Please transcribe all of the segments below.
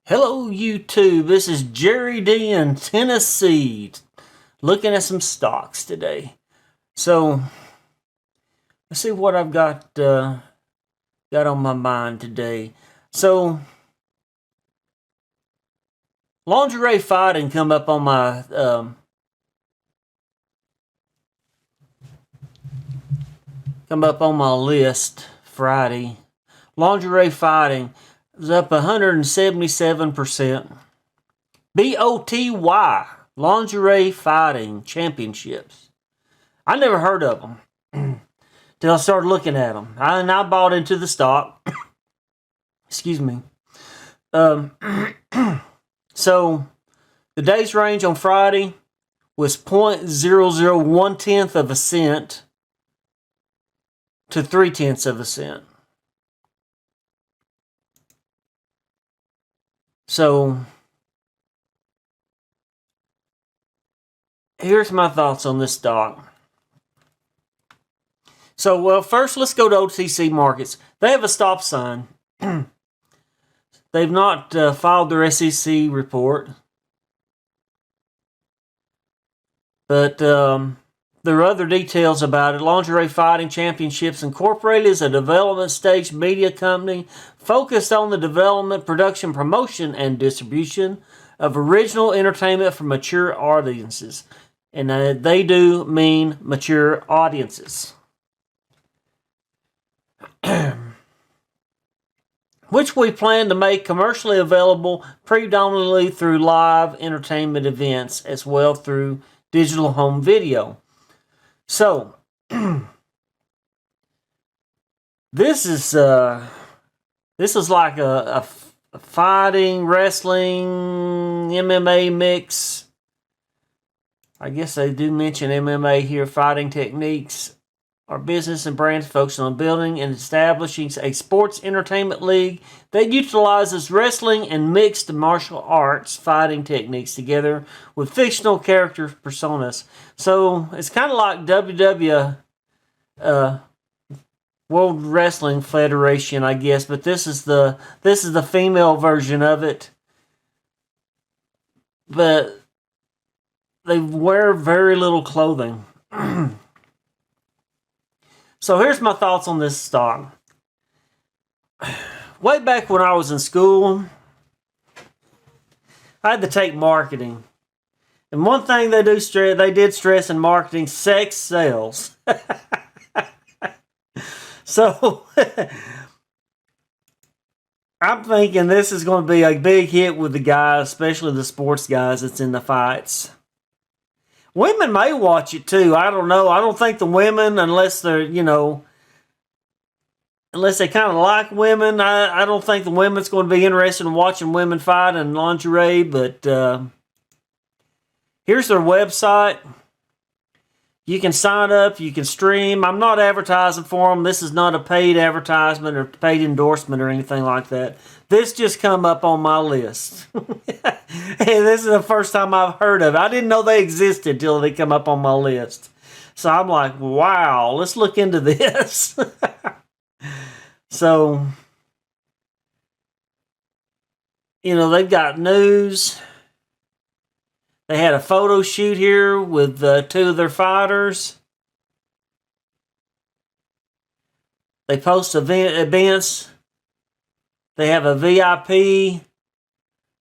Hello YouTube, this is Jerry D in Tennessee, looking at some stocks today. So, let's see what I've got on my mind today. So, lingerie fighting come up on my list Friday. Lingerie fighting is up 177%. BOTY Lingerie Fighting Championships. I never heard of them till I started looking at them. I bought into the stock. Excuse me. So the day's range on Friday was 0.001 of a cent to 0.3 of a cent. So here's my thoughts on this stock. So, well, first let's go to OTC markets. They have a stop sign. They've not filed their SEC report. But there are other details about it. Lingerie Fighting Championships Incorporated is a development stage media company focused on the development, production, promotion, and distribution of original entertainment for mature audiences. And they do mean mature audiences. Which we plan to make commercially available predominantly through live entertainment events as well through digital home video. So, this is like a fighting, wrestling, MMA mix. I guess they do mention MMA here. Fighting techniques. Our business and brands focus on building and establishing a sports entertainment league that utilizes wrestling and mixed martial arts fighting techniques together with fictional character personas. So it's kind of like World Wrestling Federation, I guess, but this is the female version of it. But they wear very little clothing. So here's my thoughts on this stock. Way back when I was in school, I had to take marketing. And one thing they did stress in marketing, sex sells. So I'm thinking this is going to be a big hit with the guys, especially the sports guys that's in the fights. Women may watch it too. I don't know. I don't think the women, unless they're, unless they kind of like women, I don't think the women's going to be interested in watching women fight in lingerie. But here's their website. You can sign up. You can stream. I'm not advertising for them. This is not a paid advertisement or paid endorsement or anything like that. This just come up on my list. Hey, this is the first time I've heard of it. I didn't know they existed till they come up on my list. So I'm like, wow, let's look into this. So, they've got news. They had a photo shoot here with two of their fighters. They post events. They have a VIP,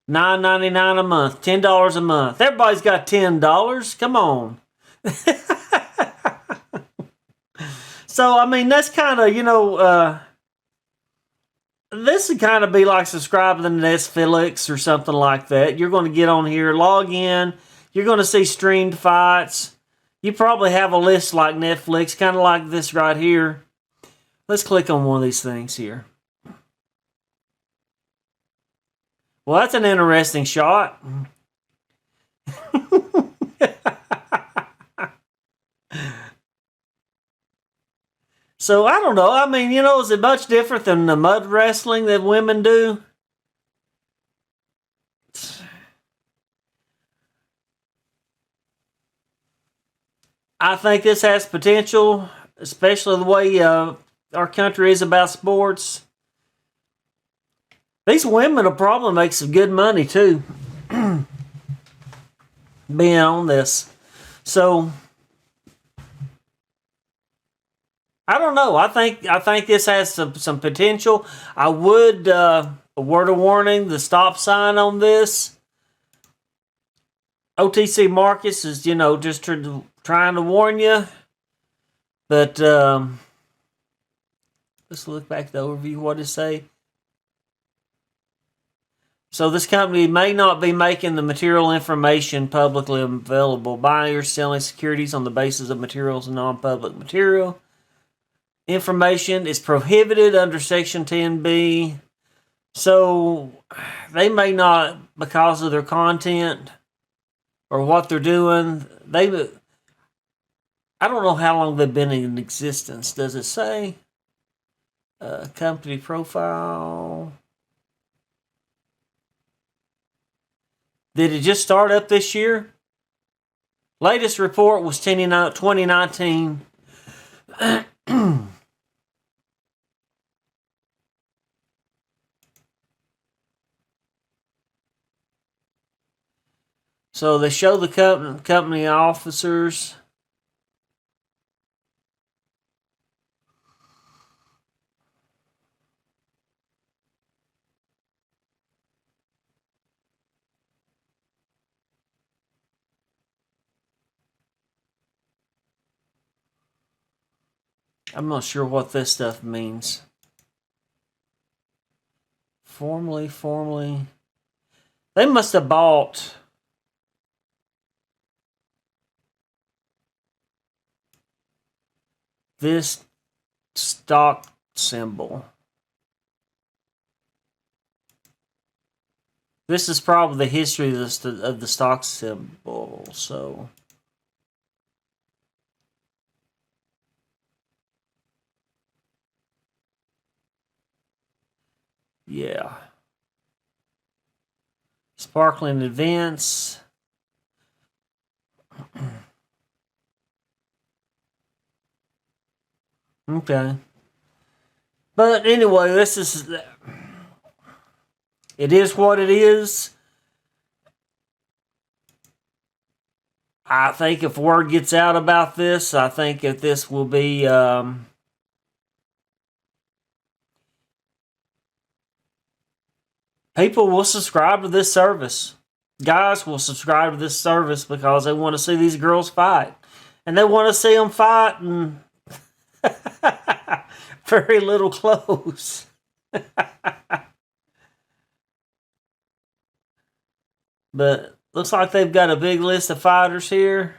$9.99 a month, $10 a month. Everybody's got $10. Come on. So, I mean, that's kind of, this would kind of be like subscribing to Netflix or something like that. You're going to get on here, log in. You're going to see streamed fights. You probably have a list like Netflix, kind of like this right here. Let's click on one of these things here. Well, that's an interesting shot. So, I don't know. I mean, is it much different than the mud wrestling that women do? I think this has potential, especially the way our country is about sports. These women will probably make some good money too, being on this. So I don't know. I think this has some potential. I would a word of warning: the stop sign on this. OTC Markets is just trying to warn you. But let's look back at the overview. What does it say? So this company may not be making the material information publicly available. Buyers selling securities on the basis of materials and non-public material. Information is prohibited under Section 10B. So they may not, because of their content or what they're doing, I don't know how long they've been in existence. Does it say? Company profile. Did it just start up this year? Latest report was 2019. So they show the company officers. I'm not sure what this stuff means. Formerly. They must have bought this stock symbol. This is probably the history of the stock symbol. So yeah. Sparkling events. Okay. But anyway, it is what it is. I think if word gets out about this, I think if this will be people will subscribe to this service. Guys will subscribe to this service because they want to see these girls fight. And they want to see them fight in very little clothes. But looks like they've got a big list of fighters here.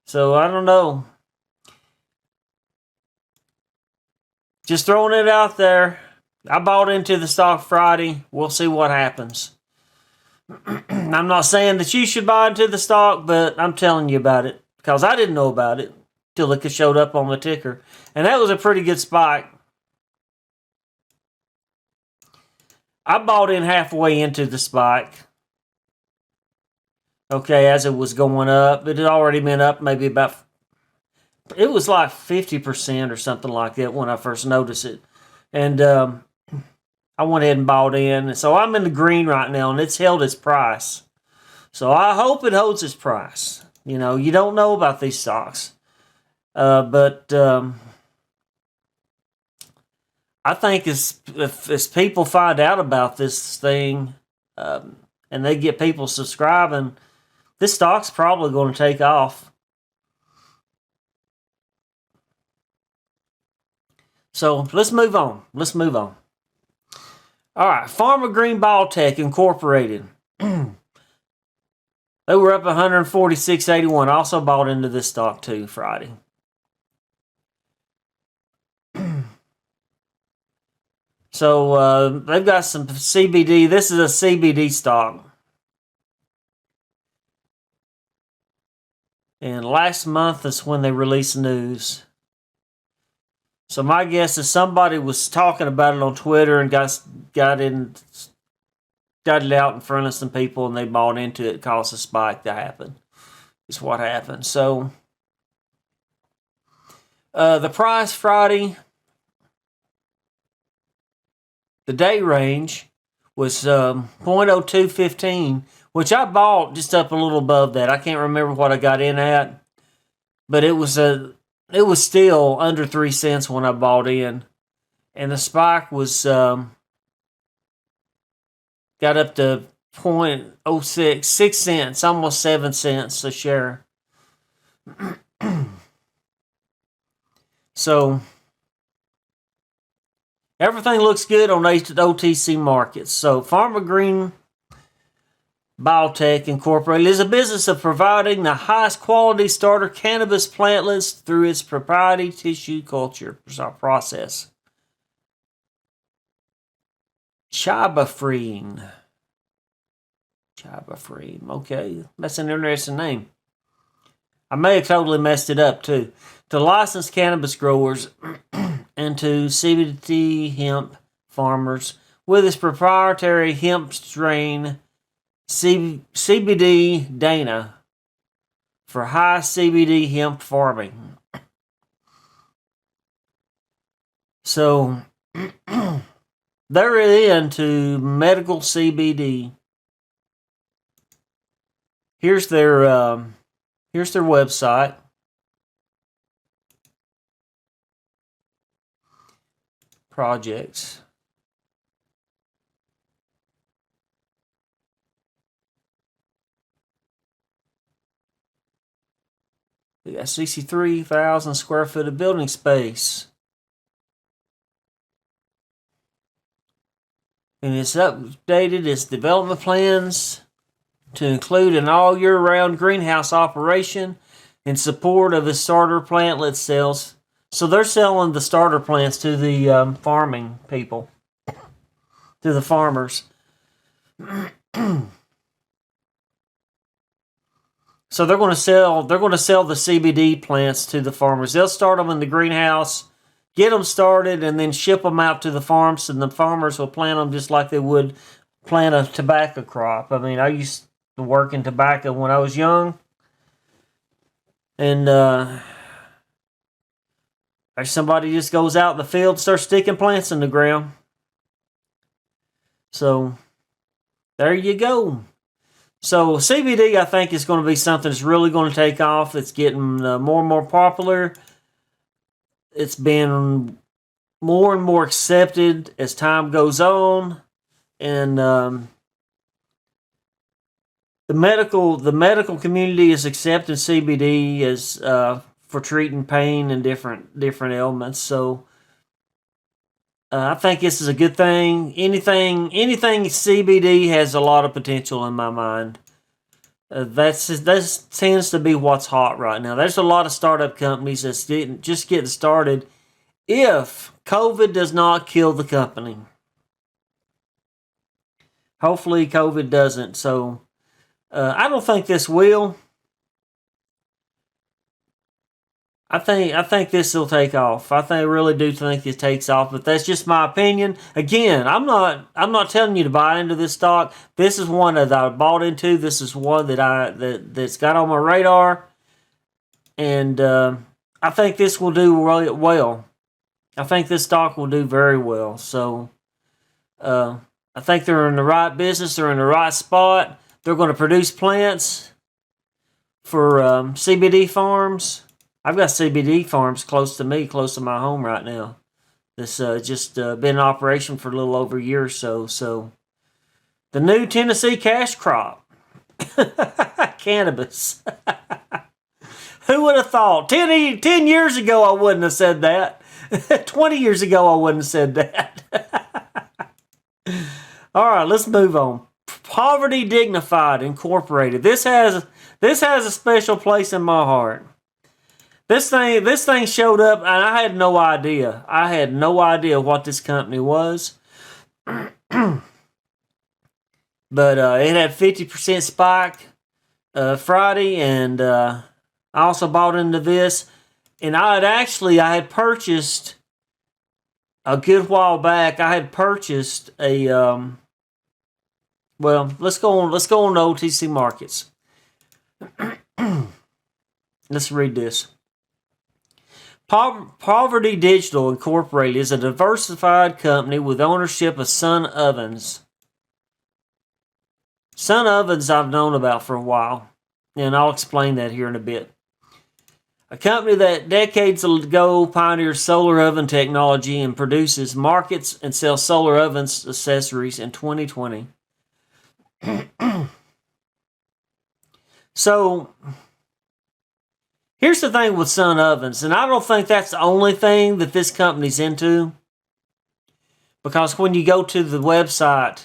So I don't know. Just throwing it out there. I bought into the stock Friday. We'll see what happens. I'm not saying that you should buy into the stock, but I'm telling you about it because I didn't know about it till it showed up on the ticker. And that was a pretty good spike. I bought in halfway into the spike. Okay, as it was going up. It had already been up maybe about... It was like 50% or something like that when I first noticed it. And I went ahead and bought in. So I'm in the green right now, and it's held its price. So I hope it holds its price. You don't know about these stocks. But I think as people find out about this thing and they get people subscribing, this stock's probably going to take off. So let's move on. All right, Pharma Green Biotech Incorporated. They were up 146.81. I also bought into this stock too Friday. So they've got some CBD. This is a CBD stock. And last month is when they released news. So my guess is somebody was talking about it on Twitter and got it out in front of some people and they bought into it, caused a spike to happen. is what happened. So the price Friday, the day range was 0.0215, which I bought just up a little above that. I can't remember what I got in at, but it was still under 3 cents when I bought in, and the spike was got up to 0.06, 6 cents, almost 7 cents a share. So everything looks good on OTC markets. So Pharma Green Biotech Incorporated is a business of providing the highest quality starter cannabis plantlets through its proprietary tissue culture process. Chibafrine. Okay, that's an interesting name. I may have totally messed it up too. To licensed cannabis growers and to CBD hemp farmers with its proprietary hemp strain CBD Dana for high CBD hemp farming. So they're into medical CBD. Here's their website. Projects. We got 63,000 square foot of building space. And it's updated its development plans to include an all year round greenhouse operation in support of its starter plantlet sales. So they're selling the starter plants to the farming people, to the farmers. So they're going to sell the CBD plants to the farmers. They'll start them in the greenhouse, get them started, and then ship them out to the farms, and the farmers will plant them just like they would plant a tobacco crop. I mean, I used to work in tobacco when I was young, and somebody just goes out in the field and starts sticking plants in the ground. So there you go. So CBD, I think, is going to be something that's really going to take off. It's getting more and more popular. It's been more and more accepted as time goes on, and the medical community is accepting CBD as for treating pain and different ailments. So I think this is a good thing. Anything CBD has a lot of potential in my mind. That tends to be what's hot right now. There's a lot of startup companies that's just getting started. If COVID does not kill the company, hopefully COVID doesn't. So I don't think this will. I think this will take off. I really do think it takes off, but that's just my opinion. Again, I'm not telling you to buy into this stock. This is one that I bought into. This is one that's got on my radar, and I think this will do really well. I think this stock will do very well. So I think they're in the right business. They're in the right spot. They're going to produce plants for CBD farms. I've got CBD farms close to me, close to my home right now. This just been in operation for a little over a year or so. So the new Tennessee cash crop, cannabis. Who would have thought? 10 years ago I wouldn't have said that. 20 years ago I wouldn't have said that. All right, let's move on. Poverty Dignified Incorporated. This has a special place in my heart. This thing showed up, and I had no idea. I had no idea what this company was. But it had 50% spike Friday, and I also bought into this. And I had purchased a good while back. I had purchased a well. Let's go on to OTC markets. Let's read this. Poverty Digital Incorporated is a diversified company with ownership of Sun Ovens. Sun Ovens I've known about for a while, and I'll explain that here in a bit. A company that decades ago pioneered solar oven technology and produces, markets, and sells solar ovens accessories in 2020. So, here's the thing with Sun Ovens, and I don't think that's the only thing that this company's into. Because when you go to the website,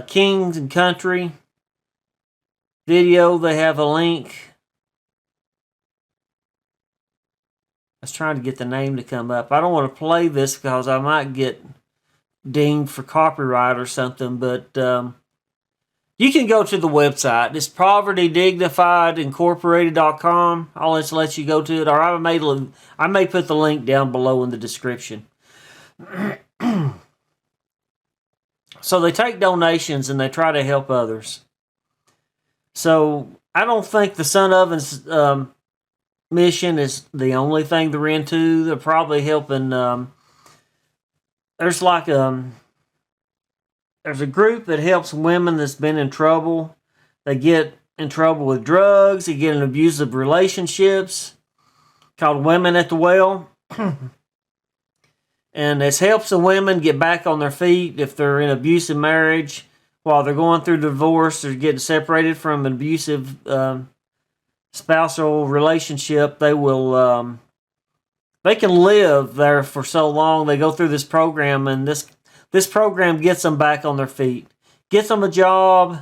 Kings and Country video, they have a link. I was trying to get the name to come up. I don't want to play this because I might get dinged for copyright or something, but you can go to the website. It's povertydignifiedincorporated.com. I'll just let you go to it, or I may put the link down below in the description. So they take donations and they try to help others. So I don't think the Sun Ovens mission is the only thing they're into. They're probably helping. There's like there's a group that helps women that's been in trouble. They get in trouble with drugs. They get in abusive relationships, called Women at the Well. And this helps the women get back on their feet if they're in abusive marriage while they're going through divorce or getting separated from an abusive spousal relationship. They will they can live there for so long. They go through this program, and this program gets them back on their feet, gets them a job,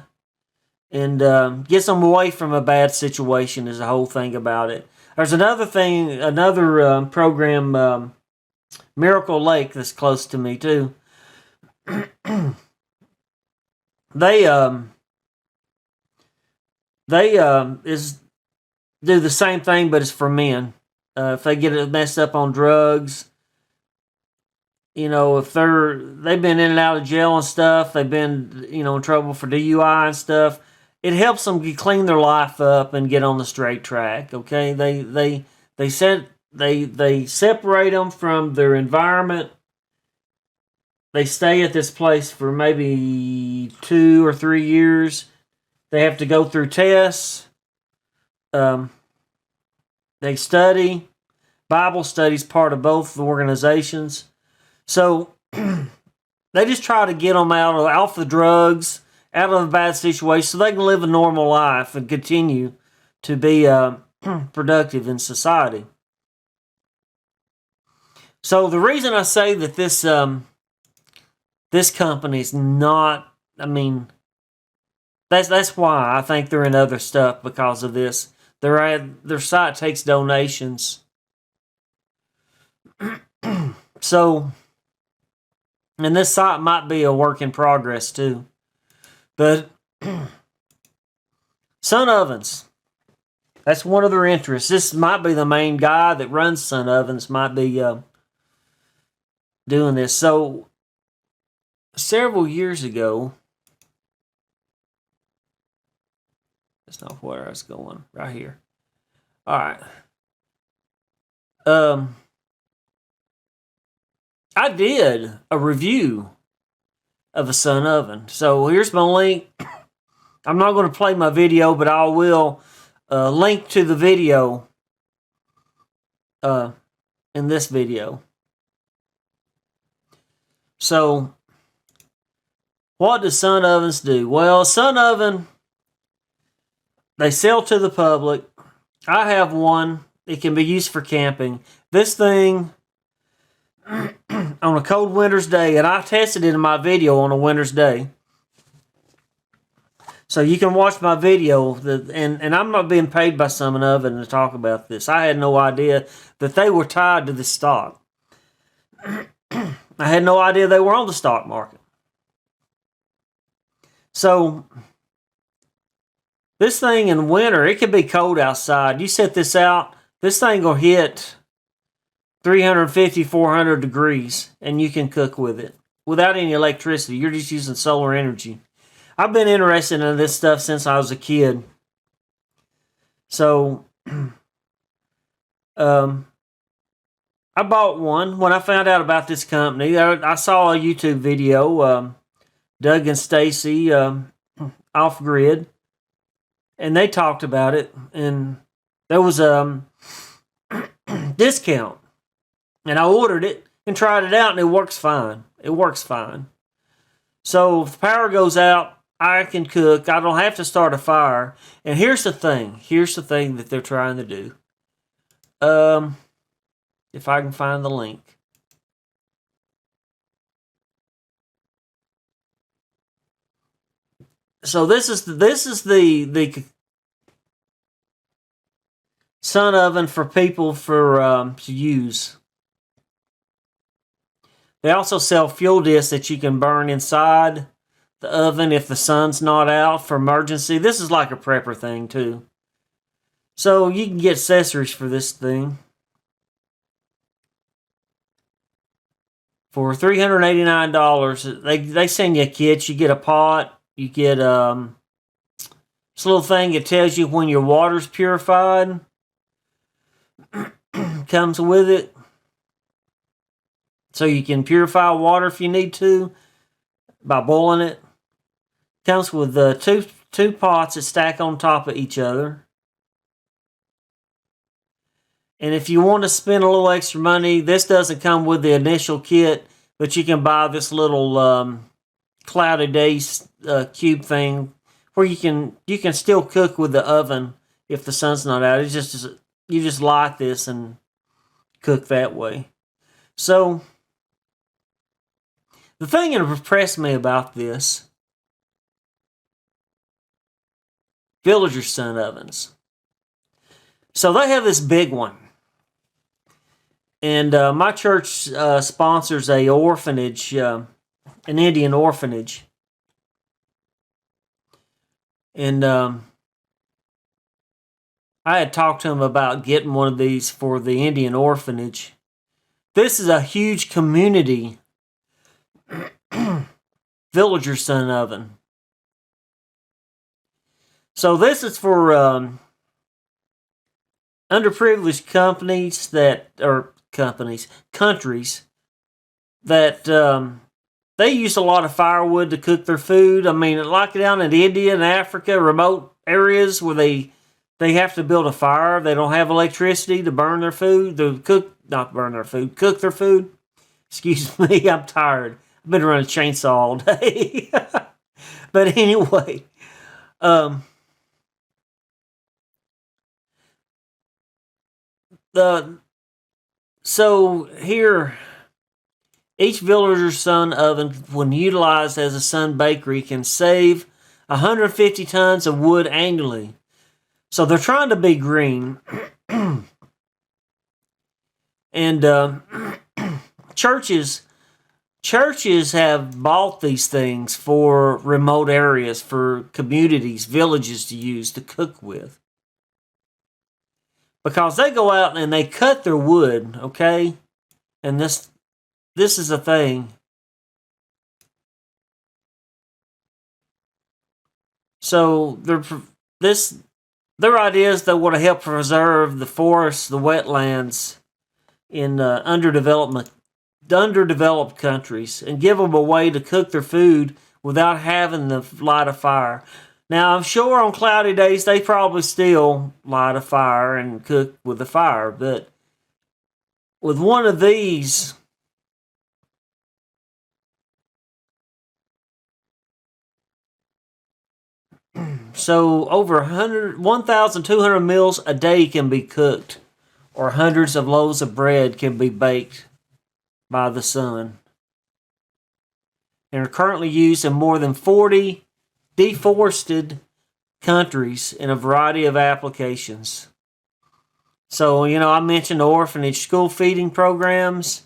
and gets them away from a bad situation. Is the whole thing about it. There's another program, Miracle Lake, that's close to me too. They do the same thing, but it's for men. If they get messed up on drugs, you know, if they've been in and out of jail and stuff, they've been, you know, in trouble for DUI and stuff, it helps them clean their life up and get on the straight track. Okay, they separate them from their environment. They stay at this place for maybe 2 or 3 years. They have to go through tests. They study. Bible study's part of both the organizations. So they just try to get them off the drugs, out of a bad situation, so they can live a normal life and continue to be productive in society. So the reason I say that this company is not, I mean, that's why I think they're in other stuff because of this. Their site takes donations. So, and this site might be a work in progress too. But Sun Ovens, that's one of their interests. This might be the main guy that runs Sun Ovens, might be doing this. So, several years ago, that's not where I was going. Right here. All right. I did a review of a Sun Oven. So here's my link. I'm not going to play my video, but I will link to the video in this video. So, what do Sun Ovens do? Well, Sun Oven, they sell to the public. I have one. It can be used for camping. This thing, on a cold winter's day, and I tested it in my video on a winter's day. So you can watch my video, and I'm not being paid by Sun Oven to talk about this. I had no idea that they were tied to the stock. I had no idea they were on the stock market. So, this thing in winter, it could be cold outside. You set this out, this thing will hit 350, 400 degrees, and you can cook with it without any electricity. You're just using solar energy. I've been interested in this stuff since I was a kid. So, I bought one when I found out about this company. I saw a YouTube video, Doug and Stacy, Off Grid, and they talked about it, and there was a discount, and I ordered it and tried it out, and it works fine. It works fine. So if the power goes out, I can cook. I don't have to start a fire. And here's the thing. Here's the thing that they're trying to do. If I can find the link. So this is the sun oven for people to use. They also sell fuel discs that you can burn inside the oven if the sun's not out for emergency. This is like a prepper thing too. So you can get accessories for this thing for $389. They send you a kit. You get a pot. You get this little thing that tells you when your water's purified. Comes with it. So you can purify water if you need to by boiling it. Comes with two pots that stack on top of each other. And if you want to spend a little extra money, this doesn't come with the initial kit, but you can buy this little cloudy days cube thing where you can still cook with the oven if the sun's not out. It's just you just light this and cook that way. So the thing that impressed me about this, Villager Sun ovens. So they have this big one. And my church sponsors a orphanage, an Indian orphanage. And I had talked to him about getting one of these for the Indian orphanage. This is a huge community Villager Sun oven. So this is for underprivileged countries that they use a lot of firewood to cook their food. I mean, like down in India and Africa, remote areas where they have to build a fire. They don't have electricity to burn their food, cook their food. Excuse me, I'm tired. I've been running a chainsaw all day. But anyway, so here, each Villager Sun oven, when utilized as a Sun bakery, can save 150 tons of wood annually. So they're trying to be green. And churches have bought these things for remote areas, for communities, villages to use to cook with. Because they go out and they cut their wood, okay? And this is a thing. So their idea is they want to help preserve the forests, the wetlands in underdeveloped countries, and give them a way to cook their food without having to light a fire. Now, I'm sure on cloudy days they probably still light a fire and cook with the fire, but with one of these, so over 1,200 meals a day can be cooked, or hundreds of loaves of bread can be baked by the sun, and are currently used in more than 40 deforested countries in a variety of applications. So, I mentioned the orphanage school feeding programs,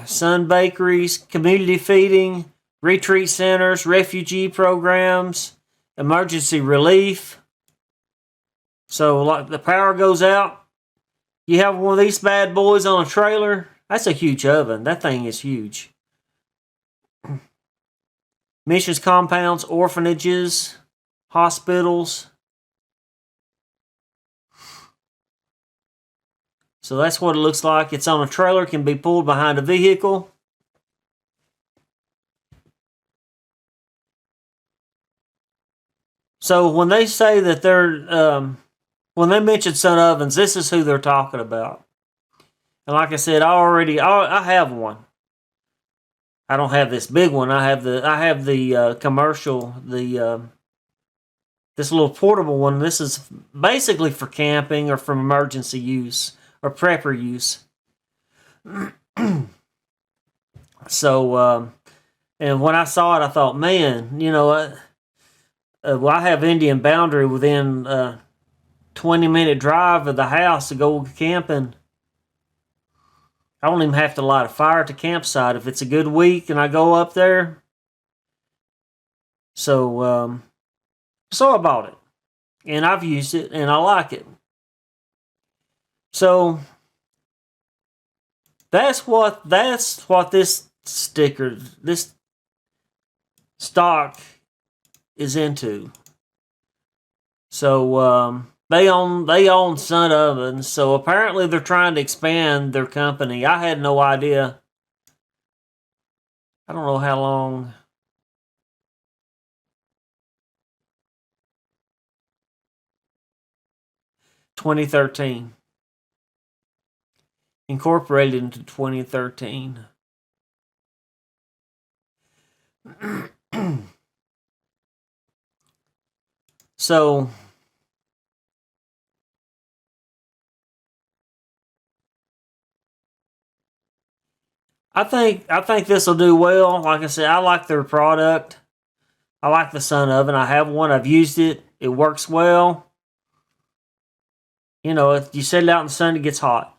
sun bakeries, community feeding, retreat centers, refugee programs, emergency relief. So, like the power goes out, you have one of these bad boys on a trailer. That's a huge oven. That thing is huge. Missions compounds, orphanages, hospitals. So that's what it looks like. It's on a trailer, can be pulled behind a vehicle. So when they say that when they mention Sun Ovens, this is who they're talking about. And like I said, I have one. I don't have this big one. I have the commercial, this little portable one. This is basically for camping or from emergency use or prepper use. So, and when I saw it, I thought, man, you know what? Well, I have Indian Boundary within 20-minute drive of the house to go camping. I don't even have to light a fire at the campsite if it's a good week and I go up there. So, so I bought it, and I've used it, and I like it. So that's what this sticker, this stock is into. So they own Sun Ovens, so apparently they're trying to expand their company. I had no idea. I don't know how long. (2013) incorporated into 2013. So I think this will do well. Like I said, I like their product. I like the Sun Oven. I have one. I've used it. It works well. You know, if you set it out in the sun, it gets hot.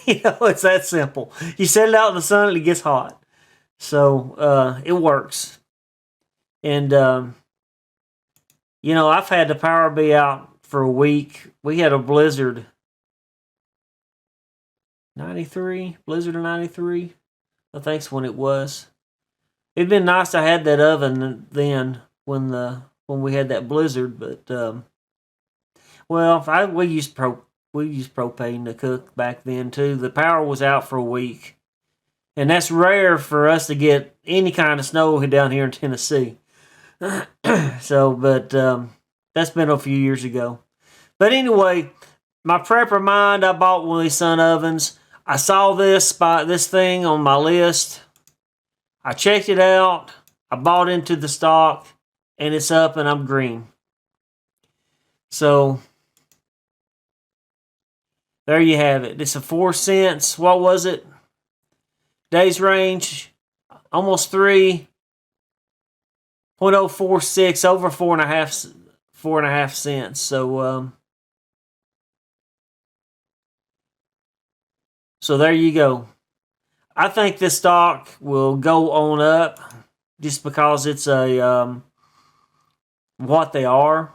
You know, it's that simple. You set it out in the sun, it gets hot. So it works. And you know, I've had the power be out for a week. We had a blizzard. 93? Blizzard of 93? I think's when it was. It'd been nice to have that oven then when we had that blizzard, but well, we used propane to cook back then too. The power was out for a week, and that's rare for us to get any kind of snow down here in Tennessee. So, but that's been a few years ago. But anyway, my prepper mind, I bought one of these Sun Ovens. I saw this thing on my list. I checked it out. I bought into the stock, and it's up, and I'm green. So there you have it. It's a 4 cents. What was it? Days range, almost 3. 0.046, over 4.5 cents. So there you go. I think this stock will go on up just because it's a what they are.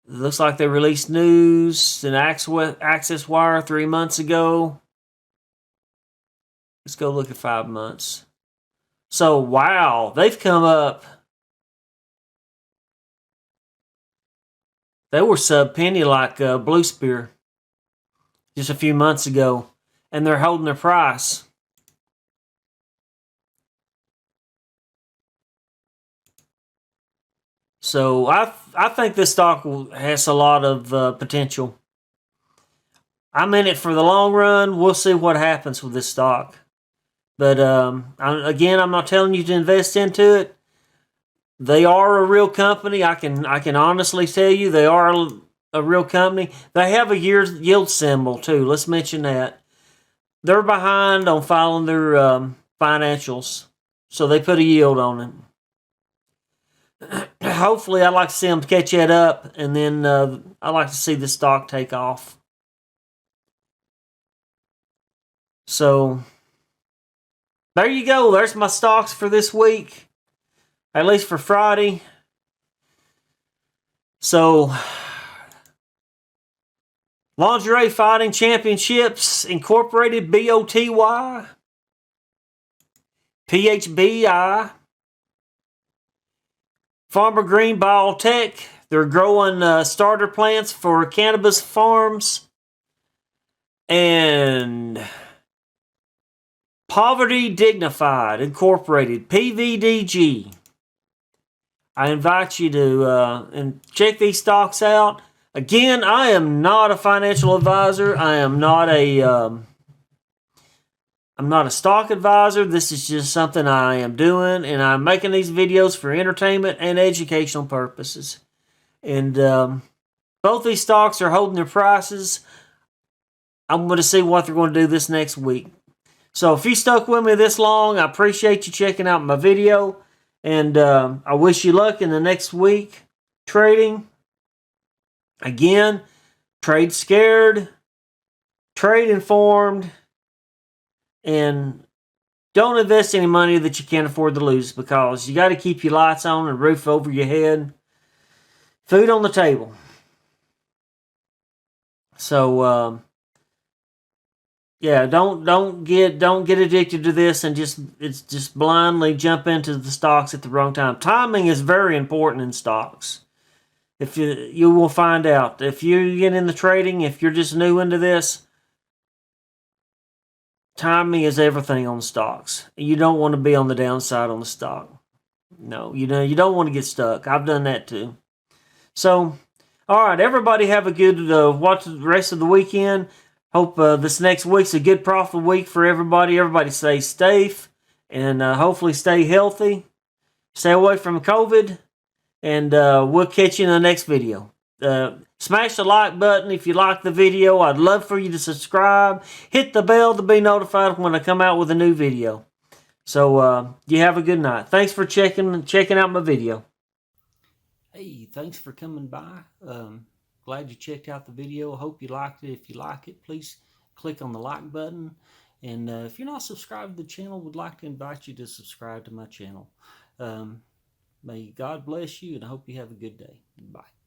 It looks like they released news and Access Wire 3 months ago. Let's go look at 5 months. So, wow, they've come up. They were sub-penny like Blue Spear just a few months ago, and they're holding their price. So I think this stock has a lot of potential. I'm in it for the long run. We'll see what happens with this stock. But again, I'm not telling you to invest into it. They are a real company. I can honestly tell you they are a real company. They have a yield symbol too. Let's mention that. They're behind on filing their financials, so they put a yield on it. Hopefully, I'd like to see them catch that up, and then I'd like to see the stock take off. So there you go. There's my stocks for this week, at least for Friday. So, Lingerie Fighting Championships Incorporated, BOTY PHBI, Farmer Green Ball Tech, They're growing starter plants for cannabis farms. And Poverty Dignified Incorporated, PVDG. I invite you to and check these stocks out. Again, I am not a financial advisor. I'm not a stock advisor. This is just something I am doing, and I'm making these videos for entertainment and educational purposes. And both these stocks are holding their prices. I'm going to see what they're going to do this next week. So if you stuck with me this long, I appreciate you checking out my video. And I wish you luck in the next week trading. Again, trade scared, trade informed, and don't invest any money that you can't afford to lose, because you got to keep your lights on and roof over your head, food on the table. So yeah, don't get addicted to this and just blindly jump into the stocks at the wrong time. Timing is very important in stocks. If you will find out if you get in the trading, if you're just new into this, timing is everything on stocks. You don't want to be on the downside on the stock. No, you don't want to get stuck. I've done that too. So, all right, everybody have a good watch the rest of the weekend. Hope this next week's a good profitable week for everybody. Everybody stay safe and hopefully stay healthy. Stay away from COVID, and we'll catch you in the next video. Smash the like button if you like the video. I'd love for you to subscribe. Hit the bell to be notified when I come out with a new video. So you have a good night. Thanks for checking out my video. Hey, thanks for coming by. Glad you checked out the video. I hope you liked it. If you like it, please click on the like button. And if you're not subscribed to the channel, would like to invite you to subscribe to my channel. May God bless you, and I hope you have a good day. Bye.